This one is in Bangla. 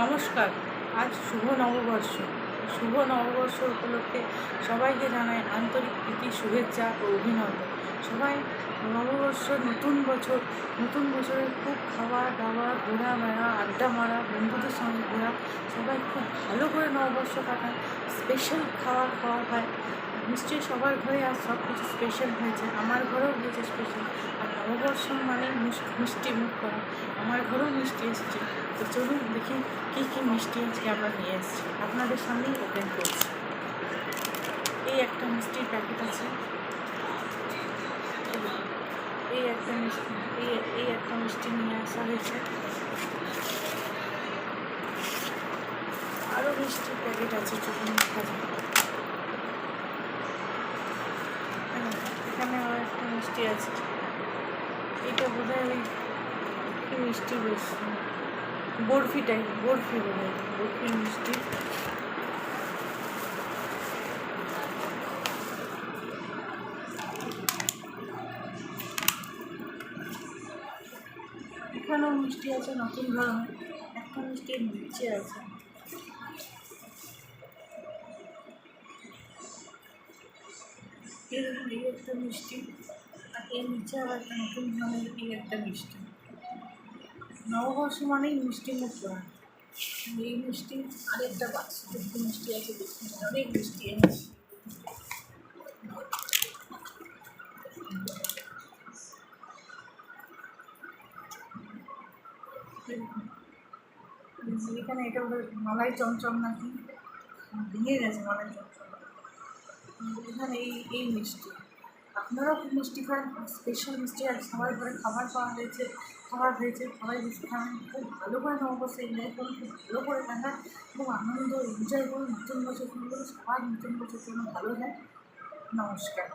নমস্কার। আজ শুভ নববর্ষ। শুভ নববর্ষ উপলক্ষে সবাইকে জানাই আন্তরিক প্রীতি, শুভেচ্ছা ও অভিনন্দন। সবাই নববর্ষ, নতুন বছরে খুব খাওয়া দাওয়া, ঘোরাফেরা, আড্ডা মারা, বন্ধুদের সঙ্গে ঘোরা, সবাই খুব ভালো করে নববর্ষ কাটায়। স্পেশাল খাওয়া হয়। নিশ্চয়ই সবার ঘরে আজ সব কিছু স্পেশাল হয়েছে, আমার ঘরেও হয়েছে স্পেশাল। আর নববর্ষ মানে মিষ্টি মুখ করা, আমার ঘরেও মিষ্টি এসেছে। তো চলুন দেখি কী কী মিষ্টি আজকে আমরা নিয়ে এসেছি, আপনাদের সামনেই ওপেন করছি। এই একটা মিষ্টির প্যাকেট আছে, এই একটা মিষ্টি নিয়ে আসা হয়েছে। আরও মিষ্টির প্যাকেট আছে, চলুন দেখা যাক। এখানে আর একটা মিষ্টি আছে, এটা বোধ হয় ওই কি মিষ্টি, বেশ বরফি বোধ হয় বরফির মিষ্টি। এখানেও মিষ্টি আছে নতুন ধরনের, একটা মিষ্টি নিচে আছে। এই একটা মিষ্টি, আর এর নিচে আবার একটা নতুন ধরনের এই একটা মিষ্টি। নববর্ষ মানেই মিষ্টি মুখ করা। এই মিষ্টি আরেকটা বাক্স মিষ্টি আছে, অনেক মিষ্টি এনেছি। এখানে এটা মালাই চমচম নাকি ভেঙে গেছে, মালাই চমচম। এখানে এই মিষ্টি, আপনারাও খুব মিষ্টি খান, স্পেশাল মিষ্টি আর সবার ঘরে খাবার হয়েছে, সবাই মিষ্টি খান, খুব ভালো করে নববর্ষ এনজয় করুন, খুব ভালো করে কাটান এবং আনন্দ এনজয় করুন। নতুন বছর সবার নতুন বছর জন্য ভালো যায়। নমস্কার।